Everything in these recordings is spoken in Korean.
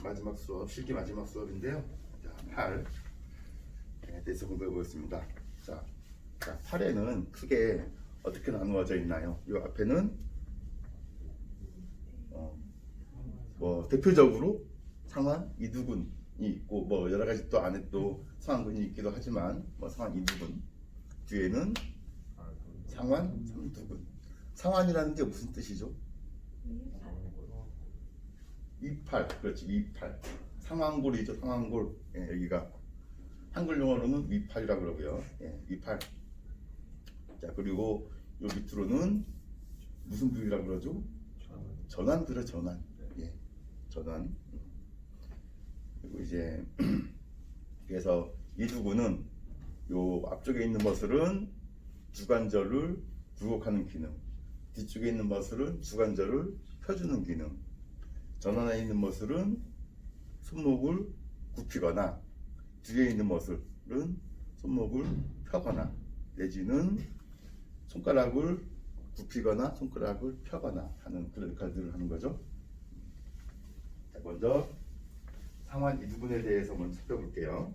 마지막 수업, 실기 마지막 수업인데요. 자, 팔에 대해서 공부해 보겠습니다. 자, 8에는 크게 어떻게 나누어져 있나요? 이 앞에는 뭐 대표적으로 상환 이두근이 있고 뭐 여러 가지 또 안에 또 상환근이 있기도 하지만 뭐 상환 이두근 뒤에는 상환 삼두근. 상환이라는 게 무슨 뜻이죠? 이팔, 그렇지, 이팔. 상완골이죠, 상완골. 예, 여기가 한글 용어로는 위팔이라고 그러고요. 예, 이팔. 자, 그리고 요 밑으로는 무슨 부위라고 그러죠? 전환 들어, 전환. 예, 전환. 그리고 이제 그래서 이 두근은 요 앞쪽에 있는 머슬은 주관절을 굴곡하는 기능, 뒤쪽에 있는 머슬은 주관절을 펴주는 기능, 전환에 있는 머슬은 손목을 굽히거나 뒤에 있는 머슬은 손목을 펴거나 내지는 손가락을 굽히거나 손가락을 펴거나 하는 그런 역할들을 하는 거죠. 자, 먼저 상완 이두근에 대해서 먼저 살펴볼게요.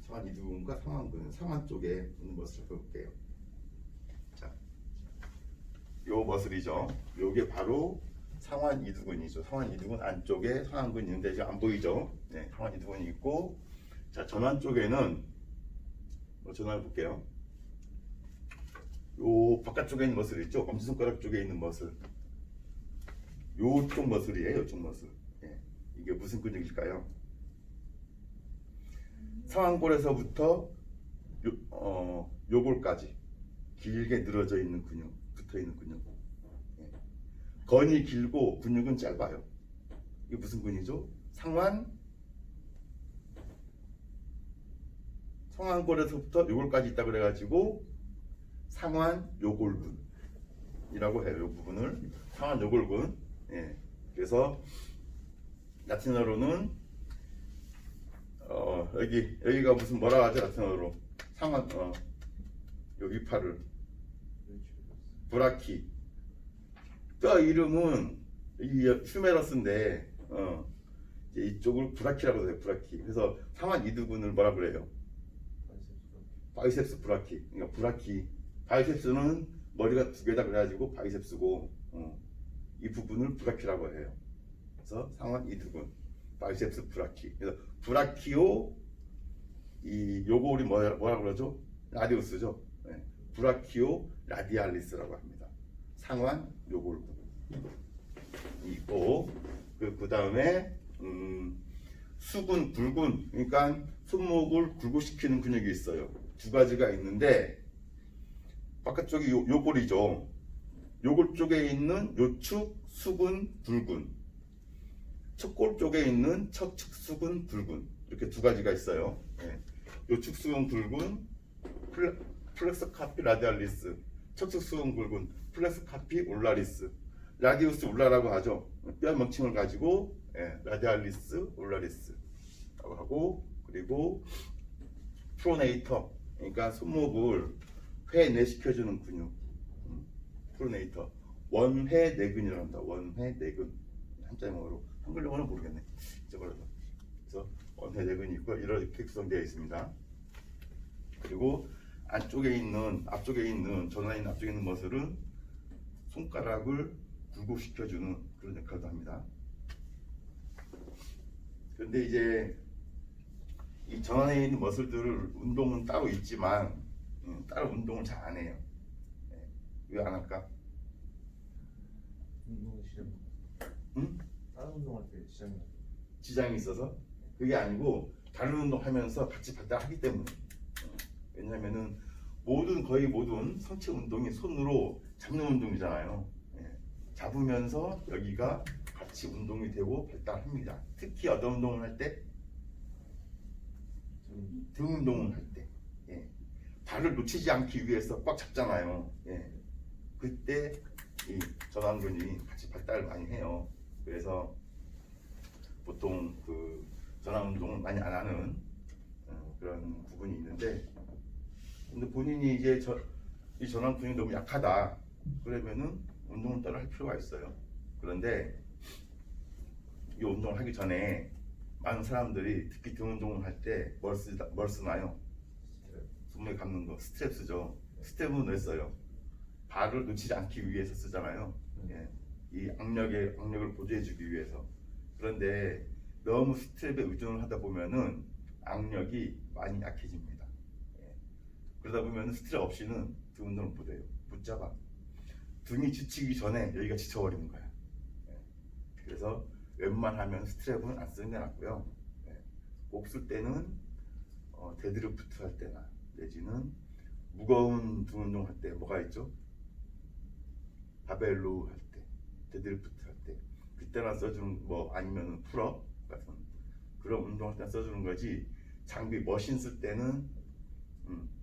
상완 이두근과 상완근, 상완 쪽에 있는 머슬 살펴볼게요. 자, 요 머슬이죠. 요게 바로 상완 이두근이죠. 상완 이두근 안쪽에 상완근이 있는데 이제 안 보이죠? 네, 상완 이두근이 있고, 자, 전환 쪽에는 전환해 볼게요. 요 바깥쪽에 있는 머슬 있죠? 엄지손가락 쪽에 있는 머슬. 요쪽 머슬이에요. 요쪽 머슬. 예, 이게 무슨 근육일까요? 상완골에서부터 요골까지 길게 늘어져 있는 근육, 붙어 있는 근육. 예. 건이 길고 근육은 짧아요. 이게 무슨 근이죠? 상완골에서부터 요골까지 있다 그래가지고 상완 요골근이라고 해요. 이 부분을 상완 요골근. 예. 그래서 라틴어로는 여기가 무슨 뭐라 하죠? 라틴어로 상완 요 위파를 브라키. 뼈 이름은 이 휴메러스인데 이쪽을 브라키라고 해요. 브라키. 그래서 상완 이두근을 뭐라 그래요? 바이셉스 브라키. 그러니까 브라키. 바이셉스는 머리가 두 개다 그래가지고 바이셉스고 이 부분을 브라키라고 해요. 그래서 상완 이두근, 바이셉스 브라키. 그래서 브라키오 이 요골이 뭐라 그러죠? 라디우스죠. 네. 브라키오 라디알리스라고 합니다. 상완 요골근 있고 그 다음에 수근, 굴근. 그러니까 손목을 굴곡시키는 근육이 있어요. 두 가지가 있는데 바깥쪽이 요골이죠. 요골 쪽에 있는 요축, 수근, 굴근. 척골 쪽에 있는 척측, 수근, 굴근. 이렇게 두 가지가 있어요. 네. 요축, 수근, 굴근, 플렉스 카피 라디알리스. 척측, 수근, 굴근, 플렉스 카피 올라리스. 라디우스 울라라고 하죠. 뼈 명칭을 가지고 라디알리스 올라리스라고 하고, 그리고 프로네이터, 그러니까 손목을 회내시켜주는 근육. 프로네이터. 원회내근이라고 합니다. 원회내근. 한자영어로. 한글 영어는 모르겠네. 잊어버려서. 그래서 원회내근이 있고 이렇게 구성되어 있습니다. 그리고 앞쪽에 있는 전환에 있는 앞쪽에 있는 머슬은 손가락을 굴곡시켜주는 그런 역할도 합니다. 그런데 이제 이 전환에 있는 머슬들을 운동은 따로 있지만 따로 운동을 잘 안 해요. 왜 안 할까? 운동이 싫은 응? 다른 운동할 때 지장이 있어서? 그게 아니고 다른 운동하면서 같이 발달하기 때문에. 왜냐하면은 거의 모든 상체 운동이 손으로 잡는 운동이잖아요. 잡으면서 여기가 같이 운동이 되고 발달합니다. 특히 어떤 운동을 할 때? 등 운동을 할 때. 발을 놓치지 않기 위해서 꽉 잡잖아요. 그때 이 전완근이 같이 발달을 많이 해요. 그래서 보통 그 전완 운동을 많이 안 하는 그런 부분이 있는데, 근데 본인이 이제 이 전완근이 너무 약하다 그러면은 운동을 따로 할 필요가 있어요. 그런데 이 운동을 하기 전에 많은 사람들이 특히 등 운동을 할 때 뭘 쓰나요? 손목에 감는 거 스트랩 쓰죠. 스트랩은 왜 써요? 발을 놓치지 않기 위해서 쓰잖아요. 예. 이 악력을 보조해주기 위해서. 그런데 너무 스트랩에 의존을 하다 보면은 악력이 많이 약해집니다. 예. 그러다 보면 스트랩 없이는 등 운동을 못해요. 붙잡아. 등이 지치기 전에 여기가 지쳐버리는 거야. 예. 그래서 웬만하면 스트랩은 안 쓰는 게 낫고요. 예. 꼭 쓸 때는 데드리프트 할 때나 내지는 무거운 등 운동 할 때 뭐가 있죠? 바벨로 할 때, 데드리프트 할 때, 그때나 써주는 뭐 아니면 풀업 같은 그런 운동할 때 써주는 거지. 장비 머신 쓸 때는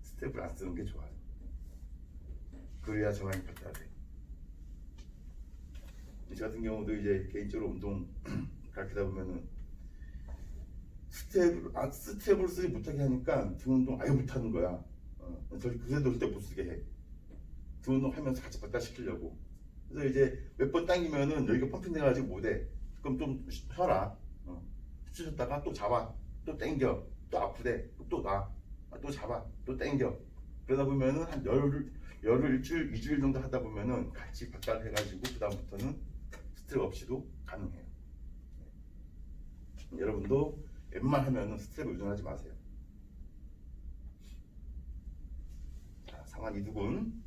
스텝을 안 쓰는 게 좋아요. 그래야 저항이 발달돼. 저 같은 경우도 이제 개인적으로 운동 가르치다 보면은 스텝을 쓰지 못하게 하니까 등 운동 아예 못하는 거야. 그래도 절대 못 쓰게 해. 등 운동 하면서 같이 발달시키려고. 그래서 이제 몇 번 당기면은 여기가 펌핑돼가지고 못해. 그럼 좀 쉬어라. 쉬었다가 또 잡아, 또 당겨, 또 아프대, 또 나, 또 잡아, 또 당겨. 그러다 보면은 한 열흘, 일주일, 2주일 정도 하다 보면은 같이 발달해가지고 그 다음부터는 스트랩 없이도 가능해요. 여러분도 웬만하면은 스트랩 의존하지 마세요. 자, 상완 이두근.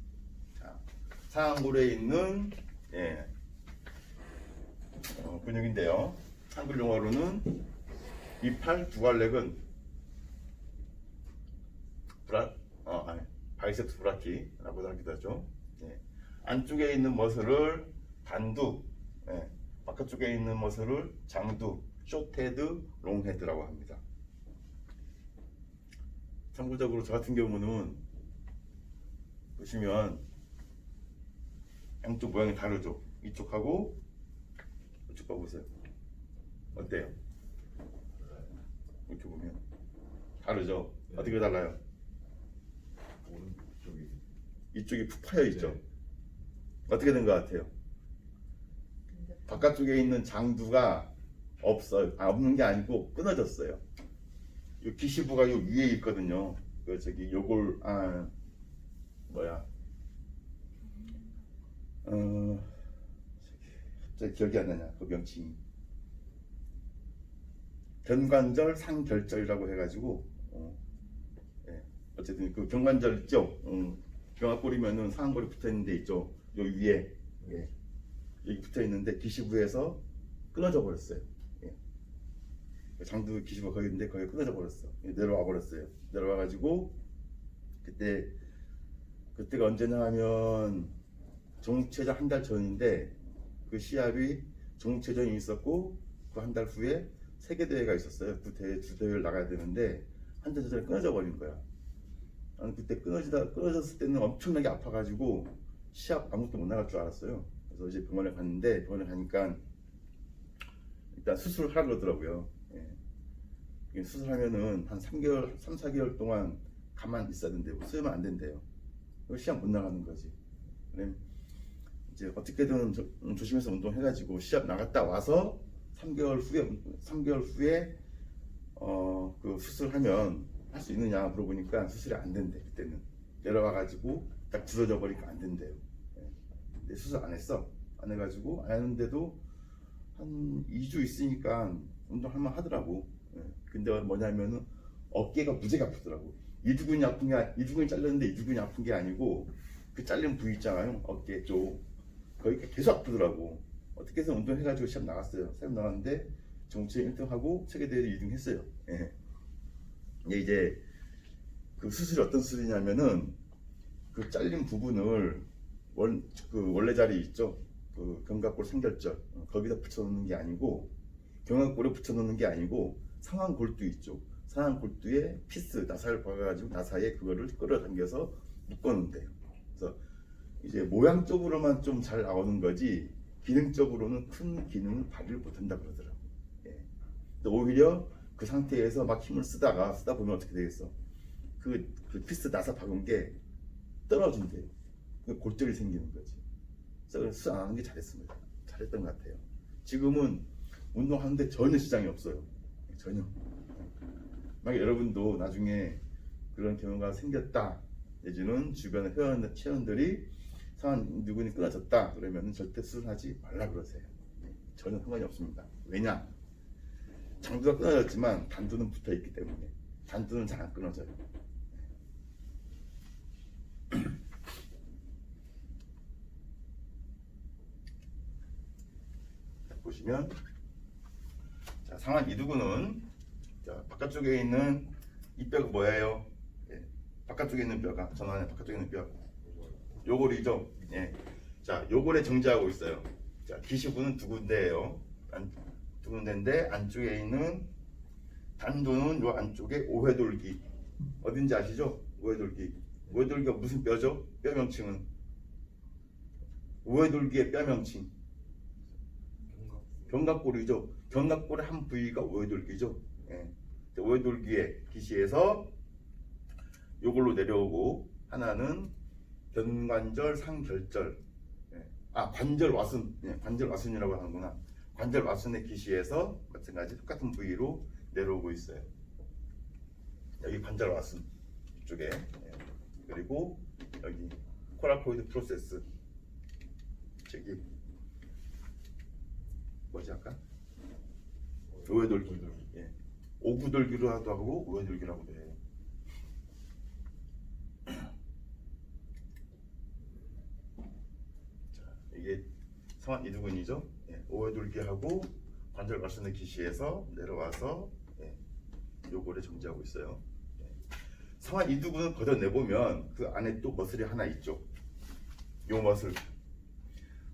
자, 상완골에 있는 근육인데요. 한글 용어로는 이팔 두갈렉은 바이셉스 브라키라고도 하기도 하죠. 예. 안쪽에 있는 머슬을 단두, 바깥쪽에 있는 머슬을 장두, 숏헤드, 롱헤드라고 합니다. 참고적으로 저 같은 경우는 보시면 양쪽 모양이 다르죠. 이쪽하고 이쪽 봐보세요. 어때요? 이렇게 보면 다르죠. 네. 어떻게 달라요? 이쪽이 푹 파여 있죠. 네. 어떻게 된 것 같아요? 바깥쪽에 있는 장두가 없어요. 없는 게 아니고 끊어졌어요. 이 기시부가 요 위에 있거든요. 요걸 갑자기 기억이 안 나냐 그 명칭이. 견관절 상결절이라고 해가지고 어쨌든 그 견관절 있죠. 견갑골이면은 상완골이 붙어 있는 데 있죠. 요 위에 여기 붙어 있는데 기시부에서 끊어져 버렸어요. 장두 기시부가 거기 있는데 거기 끊어져 버렸어. 내려와 버렸어요. 내려와 가지고 그때가 언제냐 하면 정체전 한 달 전인데 그 시합이 정체전이 있었고 그 한 달 후에 세계 대회가 있었어요. 그 두 대회를 나가야 되는데 한 달 전에 끊어져 버린 거야. 나는 그때 끊어졌을 때는 엄청나게 아파가지고 시합 아무것도 못 나갈 줄 알았어요. 그래서 이제 병원에 갔는데 병원에 가니까 일단 수술을 하라 그러더라고요. 수술하면은 한 3개월, 4개월 동안 가만히 있어야 된대요. 쓰면 안 된대요. 시합 못 나가는 거지. 이제 어떻게든 조심해서 운동해가지고 시합 나갔다 와서 3개월 후에 그 수술하면 할 수 있느냐 물어보니까 수술이 안 된대. 그때는 내려와가지고 딱 굳어져 버리니까 안 된대요. 근데 수술 안 했어. 안 해가지고 안 했는데도 한 2주 있으니까 운동할만 하더라고. 근데 뭐냐면은 어깨가 무지하게 아프더라고. 이두근이 잘렸는데 이두근이 아픈 게 아니고 그 잘린 부위 있잖아요. 어깨 쪽 거기가 계속 아프더라고. 어떻게 해서 운동해가지고 시합 나갔어요. 시합 나갔는데 정체 1등하고 세계대회도 2등 했어요. 이제 그 수술이 어떤 수술이냐면은 그 잘린 부분을 원래 자리 있죠. 그 견갑골 상결절 거기다 붙여놓는 게 아니고 견갑골에 붙여놓는 게 아니고 상완골두 있죠. 상완골두에 피스 나사를 박아가지고 나사에 그거를 끌어당겨서 묶어놓는데요. 그래서 이제 모양적으로만 좀 잘 나오는 거지 기능적으로는 큰 기능을 발휘를 못한다 그러더라고. 오히려 그 상태에서 막 힘을 쓰다 보면 어떻게 되겠어? 그 피스 나사 박은 게 떨어진대요. 골절이 생기는 거지. 그래서 수술 안 하는 게 잘했습니다. 잘했던 것 같아요. 지금은 운동하는데 전혀 지장이 없어요. 전혀. 만약 여러분도 나중에 그런 경우가 생겼다, 내지는 주변의 체원들이 상완이두근이 끊어졌다 그러면 절대 수술하지 말라 그러세요. 전혀 상관이 없습니다. 왜냐? 장두가 끊어졌지만 단두는 붙어 있기 때문에 단두는 잘 안 끊어져요. 보시면 자, 상완 이두근은 자, 바깥쪽에 있는 이 뼈가 뭐예요? 예, 바깥쪽에 있는 뼈가 전환의 바깥쪽에 있는 뼈 요골이죠. 예. 자, 요골에 정지하고 있어요. 자, 기시부는 두 군데예요. 두 군데인데 안쪽에 있는 단두는 요 안쪽에 오회돌기 어딘지 아시죠? 오회돌기. 오회돌기가 무슨 뼈죠? 뼈 명칭은 오회돌기의 뼈 명칭 견갑골이죠. 견갑골의 한 부위가 오회돌기죠. 예. 오회돌기의 기시에서 요걸로 내려오고 하나는 견관절 상결절. 예. 아, 관절 와순. 예, 관절 와순이라고 하는구나. 관절 와순의 기시에서 마찬가지 똑같은 부위로 내려오고 있어요. 여기 관절 와순 이쪽에. 예. 그리고 여기 코라코이드 프로세스. 저기 뭐지 아까? 오회돌기. 예. 오구돌기로도 하고 오회돌기라고도 해요. 자, 이게 상완 이두근이죠. 예. 오회돌기하고 관절 와순의 기시에서 내려와서 예. 요거를 정지하고 있어요. 예. 상완 이두근을 걷어내보면 그 안에 또 머슬이 하나 있죠. 요 머슬.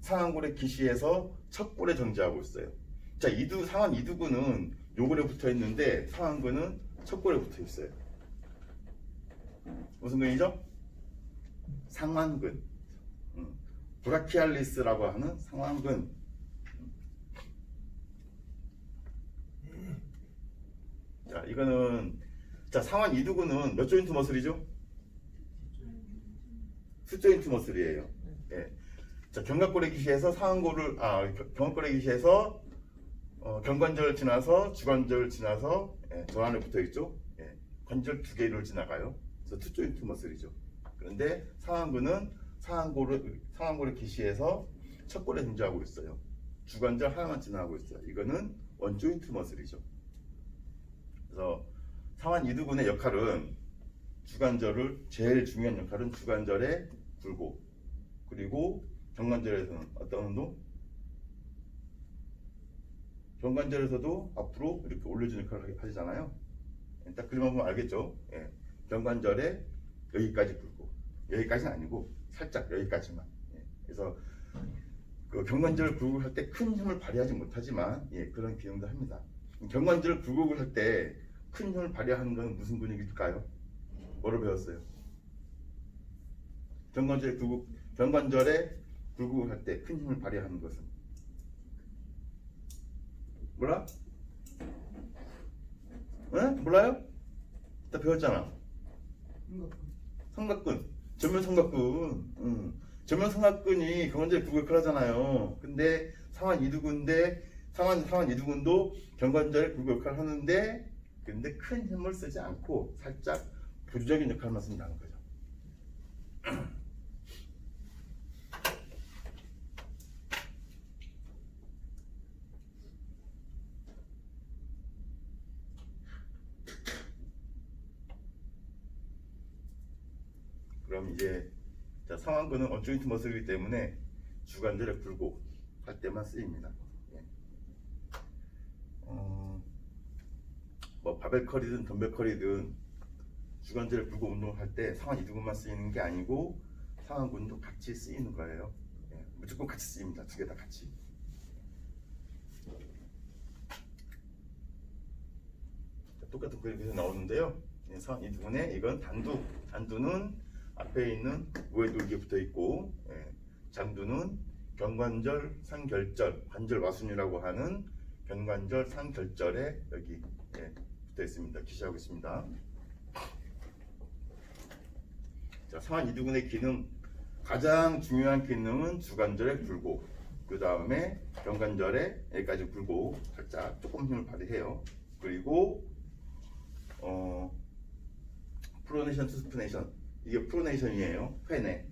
상완골의 기시에서 척골에 정지하고 있어요. 자, 상완 이두근은 요골에 붙어 있는데 상완근은 척골에 붙어 있어요. 무슨 근이죠? 상완근. 브라키알리스라고 하는 상완근. 자, 이거는 자, 상완 이두근은 몇 조인트 머슬이죠? 숫조인트 머슬이에요. 예. 자, 견갑골의 기시에서 견갑골의 기시에서 견관절을 지나서 주관절을 지나서 예, 저 안에 붙어 있죠. 예, 관절 두 개를 지나가요. 그래서 투조인트 머슬이죠. 그런데 상완근은 상완골의 기시에서 척골에 존재하고 있어요. 주관절 하나만 지나가고 있어요. 이거는 원조인트 머슬이죠. 그래서 상완 이두근의 역할은 제일 중요한 역할은 주관절의 굴곡, 그리고 견관절에서는 어떤 운동? 견관절에서도 앞으로 이렇게 올려주는 역할을 하시잖아요. 딱 그림만 보면 알겠죠? 예. 견관절에 여기까지 굴곡, 여기까지는 아니고 살짝 여기까지만. 예. 그래서 그 견관절 굴곡을 할 때 큰 힘을 발휘하지 못하지만 예, 그런 기능도 합니다. 견관절 굴곡을 할 때 큰 힘을 발휘하는 건 무슨 근육일까요? 뭐로 배웠어요? 견관절에 굴곡을 할 때 큰 힘을 발휘하는 것은 몰라? 에? 몰라요? 다 배웠잖아. 삼각근, 전면 삼각근. 전면 삼각근이 견관절에 굴곡을 하잖아요. 근데 상완 이두근도 견관절에 굴곡 역할을 하는데, 근데 큰 힘을 쓰지 않고 살짝 보조적인 역할만 쓴다는 거죠. 그럼 이제 상완근은 언조인트 머슬이기 때문에 주관절에 굴곡 할 때만 쓰입니다. 예. 뭐 바벨 컬이든 덤벨 컬이든 주관절에 굴곡 운동할 때 상완 이두근만 쓰이는 게 아니고 상완근도 같이 쓰이는 거예요. 예. 무조건 같이 쓰입니다. 두 개 다 같이. 똑같은 그림에서 나오는데요. 상완 이두근에 이건 단두는 앞에 있는 오회돌기에 붙어 있고, 예. 장두는 견관절 상결절, 관절 와순이라고 하는 견관절 상결절에 여기 예, 붙어 있습니다. 기시하고 있습니다. 자, 상완 이두근의 기능, 가장 중요한 기능은 주관절의 굴곡, 그 다음에 경관절에 여기까지 굴고 살짝 조금 힘을 발휘해요. 그리고 프로네이션 투 스프네이션, 이게 프로네이션이에요. 회내.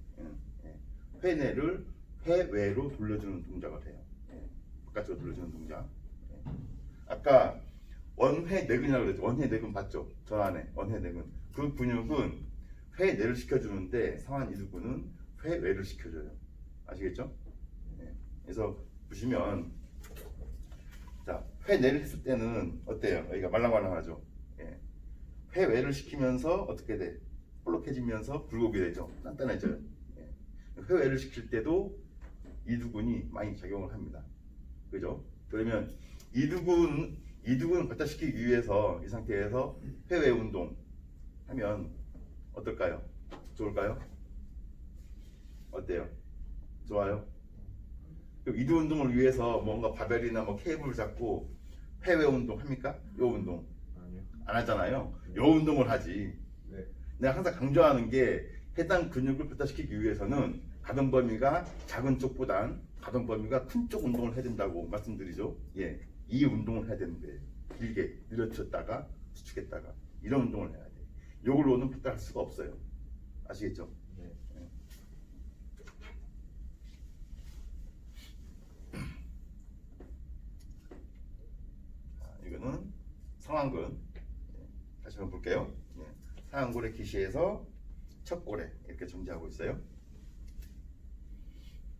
회내를 회외로 돌려주는 동작을 해요. 바깥으로 돌려주는 동작. 아까 원회내근이라고 그랬죠. 원회내근 봤죠? 저 안에 원회내근. 그 근육은 회내를 시켜주는데 상완 이두근은 회외를 시켜줘요. 아시겠죠? 그래서 보시면 자, 회내를 했을 때는 어때요? 여기가 말랑말랑하죠? 회외를 시키면서 어떻게 돼? 볼록해지면서 굴곡이 되죠. 단단해져요. 회외를 시킬 때도 이두근이 많이 작용을 합니다. 그죠? 그러면 이두근 발달시키기 위해서 이 상태에서 회외 운동 하면 어떨까요? 좋을까요? 어때요? 좋아요? 이두 운동을 위해서 뭔가 바벨이나 뭐 케이블을 잡고 회외 운동 합니까? 요 운동 아니요. 안 하잖아요. 요 운동을 하지. 네. 내가 항상 강조하는 게 해당 근육을 발달시키기 위해서는 가동 범위가 작은 쪽보단 가동 범위가 큰 쪽 운동을 해야 된다고 말씀드리죠. 예, 이 운동을 해야 되는데 길게 늘어뜨렸다가 수축했다가 이런 운동을 해야 돼. 요걸로는 발달할 수가 없어요. 아시겠죠? 네. 자, 이거는 상완근. 다시 한번 볼게요. 상완골의 기시에서 첫 골에 이렇게 존재하고 있어요.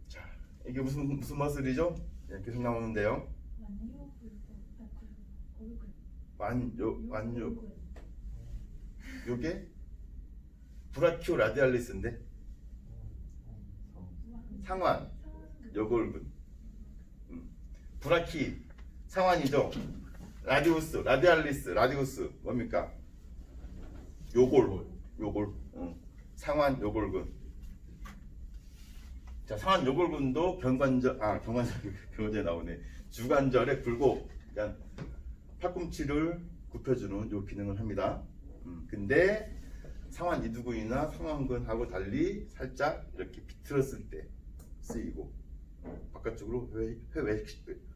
자, 이게 무슨 머슬이죠? 계속 나오는데요. 완요 요게 브라키오 라디알리스인데 상완 요골근. 브라키 상완이죠. 라디우스 라디우스 뭡니까? 요골 상완 요골근. 자, 상완 요골근도 경관절에 나오네. 주관절의 굴곡, 그러니까 팔꿈치를 굽혀주는 요 기능을 합니다. 근데 상완 이두근이나 상완근하고 달리 살짝 이렇게 비틀었을 때 쓰이고, 바깥쪽으로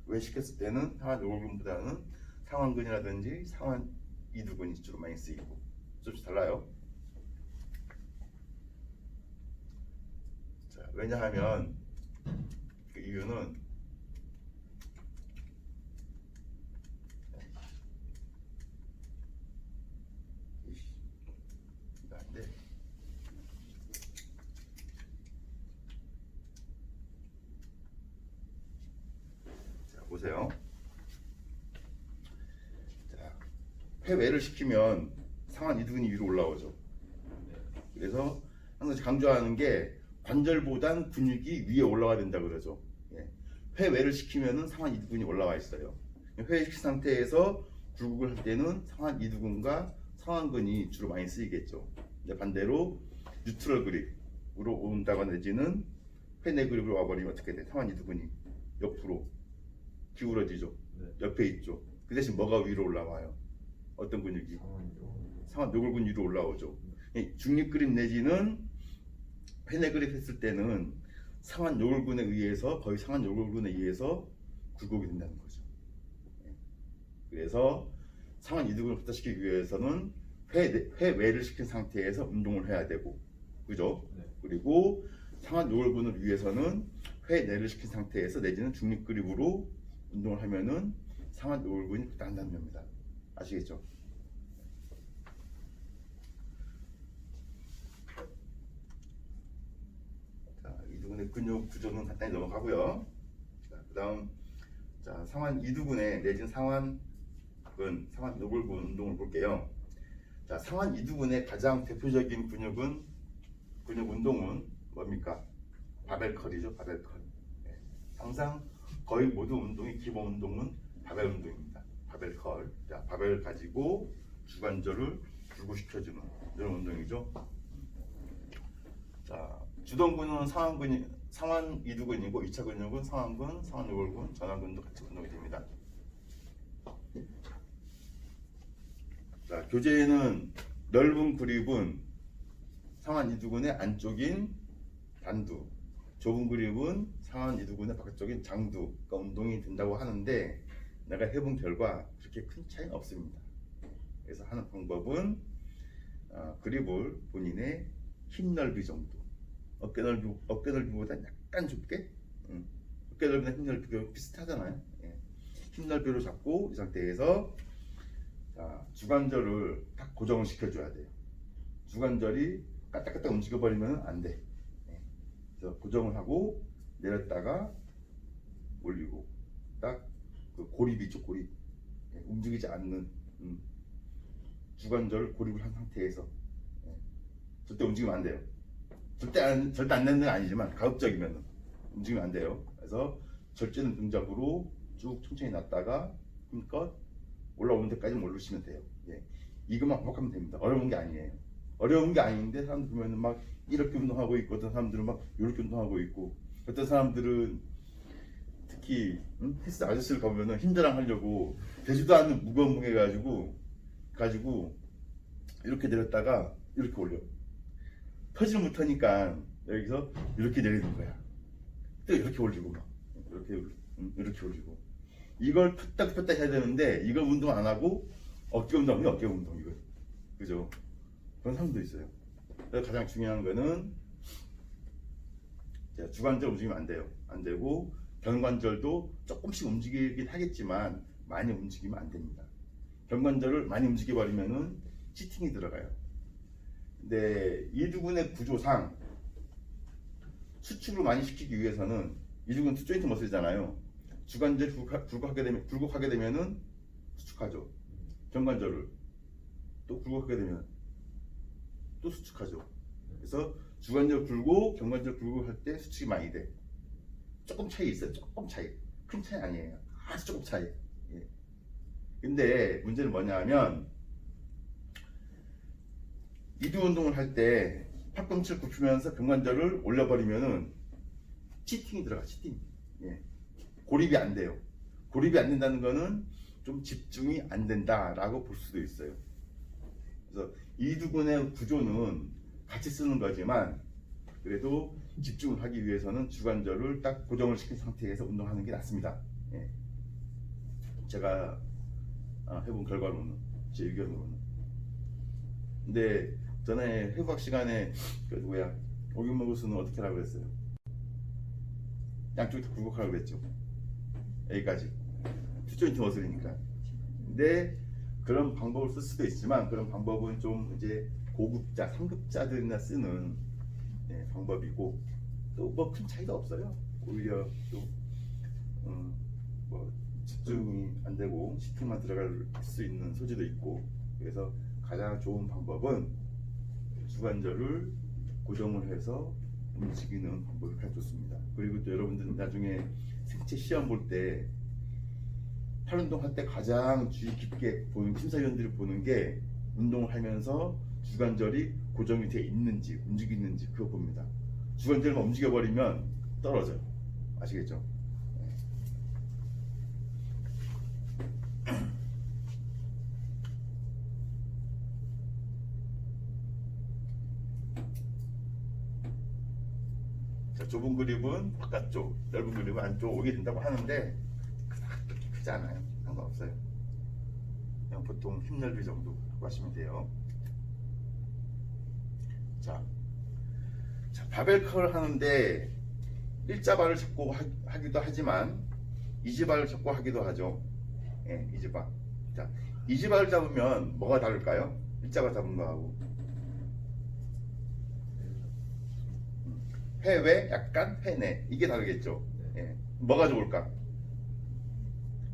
외시켰을 때는 상완 요골근보다는 상완근이라든지 상완 이두근이 주로 많이 쓰이고, 조금씩 달라요. 자, 왜냐하면 그 이유는 자, 보세요. 자, 회외를 시키면 상완 이두근이 위로 올라오죠. 그래서 항상 강조하는 게 관절보단 근육이 위에 올라가야 된다 그러죠. 회외를 시키면은 상완 이두근이 올라와 있어요. 회외시킨 상태에서 굴곡을 할 때는 상완 이두근과 상완근이 주로 많이 쓰이겠죠. 근데 반대로 뉴트럴 그립으로 온다거나 내지는 회내 그립으로 와버리면 어떻게 돼? 상완 이두근이 옆으로 기울어지죠. 옆에 있죠. 그 대신 뭐가 위로 올라와요? 어떤 근육이? 상완 요골근 위로 올라오죠. 중립 그립 내지는 회내 그립 했을 때는 상완 요골근에 의해서 거의 상완 요골근에 의해서 굴곡이 된다는 거죠. 그래서 상완 이두근을 발달시키기 위해서는 회외를 시킨 상태에서 운동을 해야 되고, 그죠? 그리고 상완 요골근을 위해서는 회내를 시킨 상태에서 내지는 중립 그립으로 운동을 하면은 상완 요골근이 발달한다는 겁니다. 아시겠죠? 이두근의 근육 구조는 간단히 넘어가고요. 그다음 상완 이두근의 내진 상완근, 상완 요골근 운동을 볼게요. 자, 상완 이두근의 가장 대표적인 근육 운동은 뭡니까? 바벨컬이죠. 바벨컬. 항상 거의 모든 운동의 기본 운동은 바벨 운동입니다. 바벨컬. 자, 바벨을 가지고 주관절을 굴곡시켜주는 이런 운동이죠. 자, 주동근은 상완 이두근이고 2차 근육은 상완근, 상완 요골근, 전완근도 같이 운동이 됩니다. 자, 교재에는 넓은 그립은 상완 이두근의 안쪽인 단두, 좁은 그립은 상완 이두근의 바깥쪽인 장두, 그러니까 운동이 된다고 하는데 내가 해본 결과 그렇게 큰 차이는 없습니다. 그래서 하는 방법은 그립을 본인의 힙 넓이 정도, 어깨 넓이보다 약간 좁게, 어깨 넓이나 힙 넓이가 비슷하잖아요. 예. 힙 넓이로 잡고 이 상태에서 주관절을 딱 고정을 시켜줘야 돼요. 주관절이 까딱까딱 움직여버리면 안 돼. 예. 그래서 고정을 하고 내렸다가 올리고 딱 그 고립 있죠, 고립. 예. 움직이지 않는 주관절 고립을 한 상태에서 예. 절대 움직이면 안 돼요. 절대 안 되는 건 아니지만 가급적이면 움직이면 안 돼요. 그래서 절제는 동작으로 쭉 천천히 놨다가 힘껏 올라오는 데까지만 올리시면 돼요. 예. 이것만 반복하면 됩니다. 어려운 게 아니에요. 어려운 게 아닌데 사람들 보면 막 이렇게 운동하고 있고 어떤 사람들은 막 이렇게 운동하고 있고 어떤 사람들은 특히 헬스 아저씨를 가보면은 힘자랑 하려고 되지도 않는 무거운 무게 가지고 이렇게 내렸다가 이렇게 올려. 펴지를 못하니까 여기서 이렇게 내리는 거야. 또 이렇게 올리고 막 이렇게 올리고 이걸 폈다 해야 되는데 이걸 운동 안 하고 어깨 운동 이거 그죠? 그런 사람도 있어요. 그래서 가장 중요한 거는 주관절 움직이면 안 돼요. 안 되고 견관절도 조금씩 움직이긴 하겠지만 많이 움직이면 안 됩니다. 견관절을 많이 움직여 버리면은 치팅이 들어가요. 근데 이두근의 구조상 수축을 많이 시키기 위해서는 이두근 조인트 머슬이잖아요. 주관절 굴곡하게 되면은 수축하죠. 견관절을 또 굴곡하게 되면 또 수축하죠. 그래서 주관절 굴곡, 견관절 굴곡할 때 수축이 많이 돼. 조금 차이 있어요. 조금 차이. 큰 차이 아니에요. 아주 조금 차이. 예. 근데 문제는 뭐냐 하면 이두 운동을 할 때 팔꿈치를 굽히면서 견관절을 올려버리면은 치팅이 들어가. 치팅. 예. 고립이 안 돼요. 고립이 안 된다는 거는 좀 집중이 안 된다라고 볼 수도 있어요. 그래서 이두근의 구조는 같이 쓰는 거지만 그래도 집중을 하기 위해서는 주관절을 딱 고정을 시킨 상태에서 운동하는 게 낫습니다. 예. 제가 해본 결과로는 제 의견으로는. 근데 전에 해부학 시간에 그 누구야 오균모구스는 어떻게 하라고 그랬어요? 양쪽이 다 굴곡하라고 그랬죠. 여기까지 투조인트 머슬이니까. 근데 그런 방법을 쓸 수도 있지만 그런 방법은 좀 이제 고급자, 상급자들이나 쓰는 방법이고 또 뭐 큰 차이가 없어요. 오히려 또 뭐 집중이 안 되고 시팅만 들어갈 수 있는 소지도 있고 그래서 가장 좋은 방법은 주관절을 고정을 해서 움직이는 방법이 가장 좋습니다. 그리고 또 여러분들 나중에 생체 시험 볼 때 팔 운동할 때 가장 주의 깊게 보는 심사위원들이 보는 게 운동을 하면서 주관절이 고정이 돼 있는지 움직이는지 그거 봅니다. 주관절만 움직여버리면 떨어져요. 아시겠죠? 자, 좁은 그립은 바깥쪽, 넓은 그립은 안쪽 오게 된다고 하는데 그렇게 크지 않아요. 상관없어요. 그냥 보통 힙 넓이 정도 하시면 돼요. 자, 바벨 컬을 하는데 일자발을 잡고 하기도 하지만 이지발을 잡고 하기도 하죠. 예, 이지발. 자, 이지발을 잡으면 뭐가 다를까요? 일자발 잡은 거하고. 회외, 약간 회내 이게 다르겠죠. 예, 뭐가 좋을까?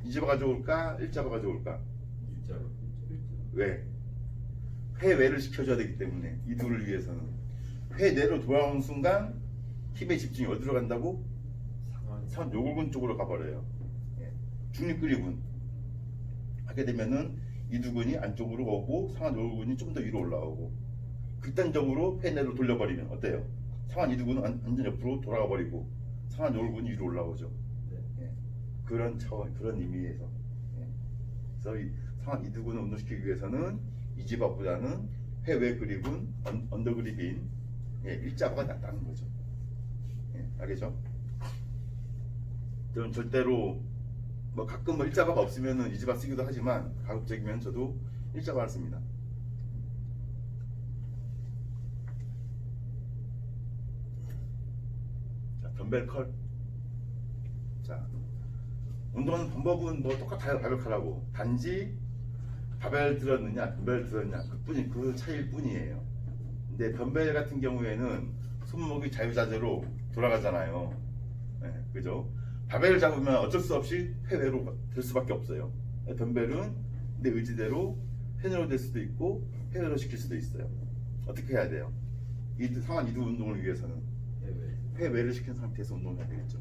이지바가 좋을까? 일자바가 좋을까? 왜? 회외를 시켜줘야 되기 때문에 이두를 위해서는 회내로 돌아오는 순간 힘의 집중이 어디로 간다고? 상완 요골근 쪽으로 가버려요. 예. 중립그립은 하게 되면은 이두근이 안쪽으로 오고 상완 요골근이 좀 더 위로 올라오고 극단적으로 회내로 돌려버리면 어때요? 상완 이두근은 완전 옆으로 돌아가 버리고 상완 요골근이 위로 올라오죠. 예. 그런 차원, 그런 의미에서. 예. 그래서 이 상완 이두근을 운동시키기 위해서는 이지바보다는 회외 그립은 언더 그립인 일자바가 낫다는 거죠. 예. 알겠죠? 저는 절대로 뭐 가끔 뭐 일자바가 없으면은 이지바 쓰기도 하지만 가급적이면 저도 일자바를 씁니다. 자, 덤벨 컬. 자, 운동하는 방법은 뭐 똑같아요. 바벨컬하고 단지 바벨 들었느냐 덤벨 들었느냐 그뿐이 그 차이일 뿐이에요. 근데 덤벨 같은 경우에는 손목이 자유자재로 돌아가잖아요. 네, 그죠? 바벨을 잡으면 어쩔 수 없이 회외로 될 수밖에 없어요. 덤벨은 내 의지대로 회내로 될 수도 있고 회외로 시킬 수도 있어요. 어떻게 해야 돼요? 상완 이두 운동을 위해서는 회외를 시킨 상태에서 운동을 해야 되겠죠.